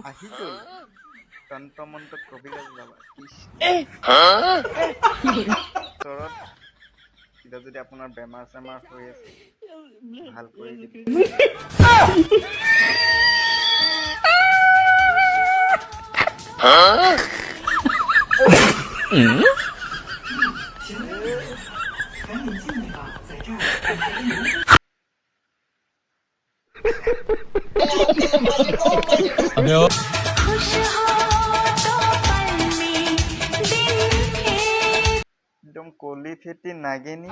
আহি গ'ল তন্ত্ৰমন্ত কবিৰাজ বাবা ওচৰত কিবা যদি আপোনাৰ বেমাৰ চেমাৰ হৈ আছে ভাল কৰি দিব একদম কলি ফেটি নাগিনী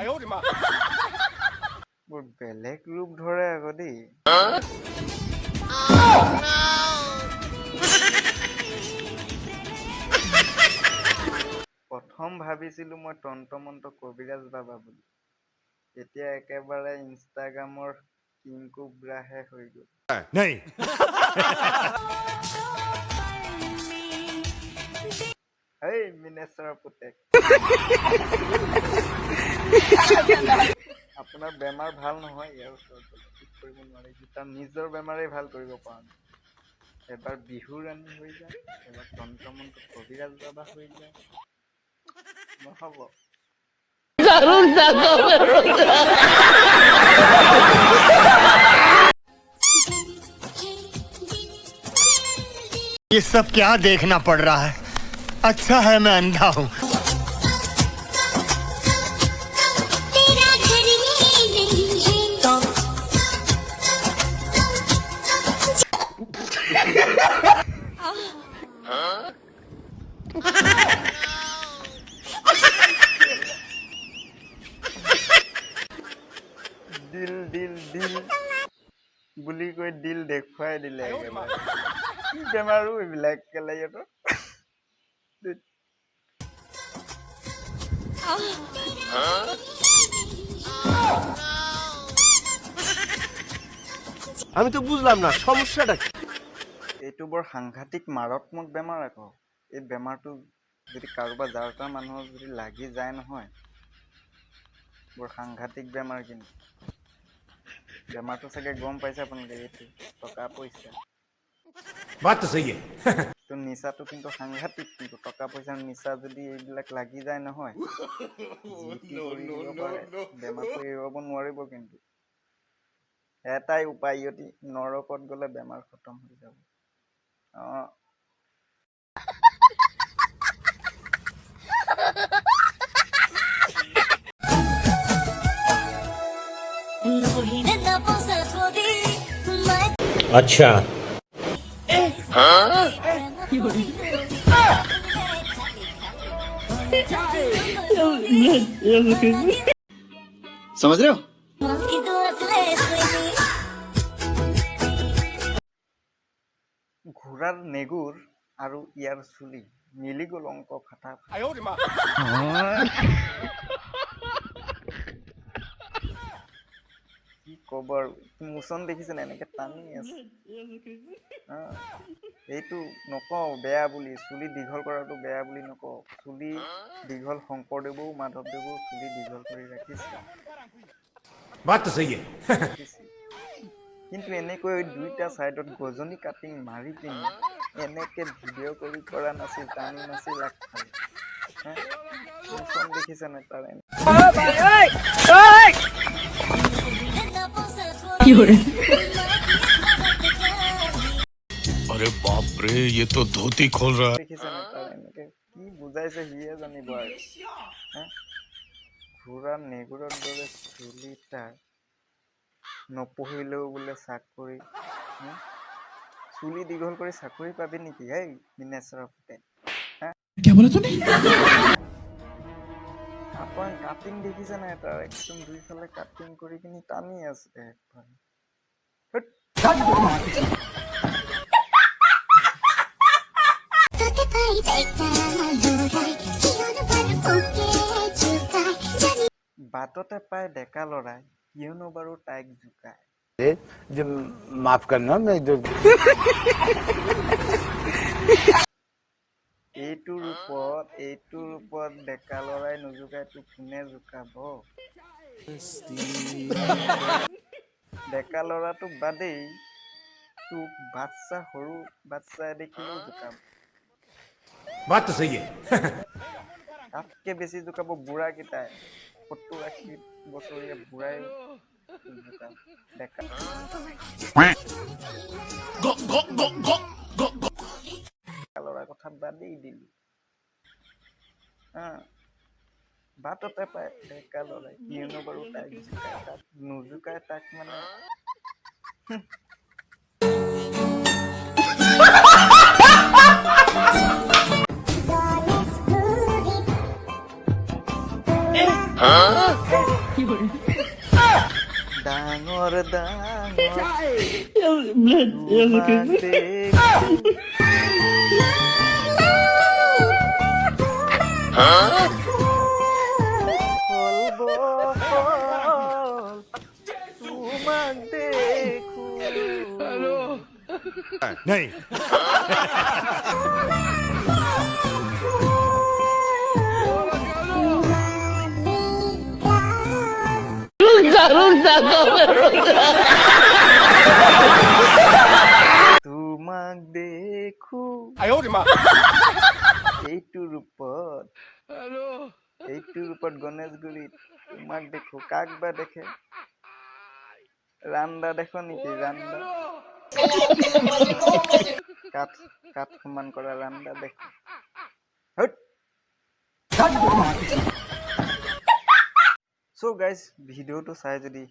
বৰ বেলেগ ৰূপ ধৰে আকৌ দেই প্ৰথম ভাবিছিলো মই তন্ত্ৰমন্ত কবিৰাজ বাবা বুলি এতিয়া একেবাৰে ইনষ্টাগ্ৰামৰ কিং কোব্ৰাহে হৈ গ'ল नहीं এই মিনেশ্বৰৰ পুতেক আপোনাৰ বেমাৰ ভাল নহয় ইয়াৰ ওচৰত ঠিক কৰিব নোৱাৰে সি তাৰ নিজৰ বেমাৰেই ভাল কৰিব পৰা নাই এবাৰ বিহু ৰাণী হৈ যায় এবাৰ তন্ত্ৰমন্ত কবিৰাজ বাবা হৈ যায় নহ'ব ये सब क्या देखना पड़ रहा है अच्छा है मैं अंधा हूँ দিল দিল দিল বুলি কৈ দিল দেখুৱাই দিলে একেবাৰে কি বেমাৰো এইবিলাক কেলে সিহঁতৰ আমি তো বুঝলাম না সমস্যাটা কি এইটো বৰ সাংঘাতিক মাৰাত্মক বেমাৰ আকৌ এই বেমাৰটো যদি কাৰোবাৰ যাৰ তাৰ মানুহৰ যদি লাগি যায় নহয় বৰ সাংঘাতিক বেমাৰ কিন্তু বেমাৰটো চাগে গম পাইছে আপোনালোকে এইটো টকা পইচা बात तो सही है তো নিচাটো কিন্তু সাংঘাতিক কিন্তু টকা পইচাৰ নিচা যদি এইবিলাক লাগি যায় নহয় যি কৰি দিব পাৰে বেমাৰটো এৰুৱাব নোৱাৰিব কিন্তু এটাই উপায় ইহঁতি নৰকত গ'লে বেমাৰ খতম হৈ যাব অঁ अच्छा समझ रहे हो ঘোঁৰাৰ নেগুৰ আৰু ইয়াৰ চুলি মিলি গ'ল অংক ফাটা কি ক'ব আৰু মোচন দেখিছে নে এনেকে টানি আছে এইটো নকওঁ বেয়া বুলি চুলি দীঘল কৰাটো বেয়া বুলি নকওঁ চুলি দীঘল শংকৰদেৱো মাধৱদেৱো চুলি দীঘল কৰি ৰাখিছিল बात तो सही है কিন্তু এনেকৈ দুইটা চাইডত গজনি কাটিং মাৰি পিনি এনেকে ভিডিঅ' কৰি কৰা নাছিল টানি নাছিল আগফালে মোচন দেখিছে নে তাৰ अरे बाप रे ये तो धोती खोल रहा है দেখিছে নে তাৰ এনেকে কি বুজাইছে সিয়ে জানিব আৰু ঘোঁৰা নেগুৰৰ দৰে চুলি তাৰ নপঢ়িলেও বোলে চাকৰি চুলি দীঘল কৰি চাকৰি পাবি নেকি হেই মিনেশ্বৰৰ পুতেক আপোনাৰ কাটিং দেখিছে নাই তাৰ একদম দুইফালে কাটিং কৰি কিনি টানি আছে একফালে বাটতে পাই ডেকা লৰাই কিয়নো বাৰু তাইক জোকায় माफ करना मैं এইটো ৰূপত ডেকা লৰাই নোজোকায় তোক কোনে জোকাব ডেকা লৰাটো বাদেই তোক বাচ্চা সৰু বাচ্চাই দেখিলেও জোকাব बात तो सही है তাতকে বেছি জোকাব বুঢ়াকেইটাই 70-80 বছৰীয়া বুঢ়াই জোকাব ডেকা ল'ৰা কথা বাদেই দিলো বাটতে পায় ডেকা ল'ৰাই কিয়নো বাৰু তাইক জোকায় তাক নোজোকায় তাক মানে ডাঙৰ তোমাক দেখো नहीं তোমাক দেখো এইটো ৰূপত গণেশগুৰিত তোমাক দেখো কাক বা দেখে ৰান্দা দেখো নেকি ৰান্দা কাঠ সমান কৰা ৰান্দা দেখো চ' গাইজ ভিডিঅ'টো চাই যদি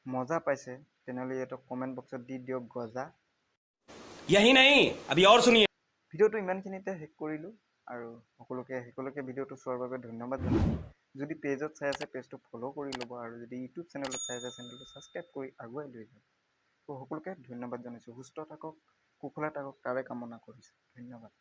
মজা পাইছে তেনেহ'লে ইহঁতক কমেণ্ট বক্সত দি দিয়ক গজা यही नहीं अभी और सुनिए ভিডিঅ'টো ইমানখিনিতে শেষ কৰিলোঁ আৰু সকলোকে ভিডিঅ'টো চোৱাৰ বাবে ধন্যবাদ জনাইছোঁ যদি পেজত চাই আছে পেজটো ফ'ল' কৰি ল'ব আৰু যদি ইউটিউব চেনেলত চাই আছে চেনেলটো ছাবস্ক্ৰাইব কৰি আগুৱাই লৈ যাব ত' সকলোকে ধন্যবাদ জনাইছোঁ সুস্থ থাকক কুশলে থাকক তাৰে কামনা কৰিছোঁ ধন্যবাদ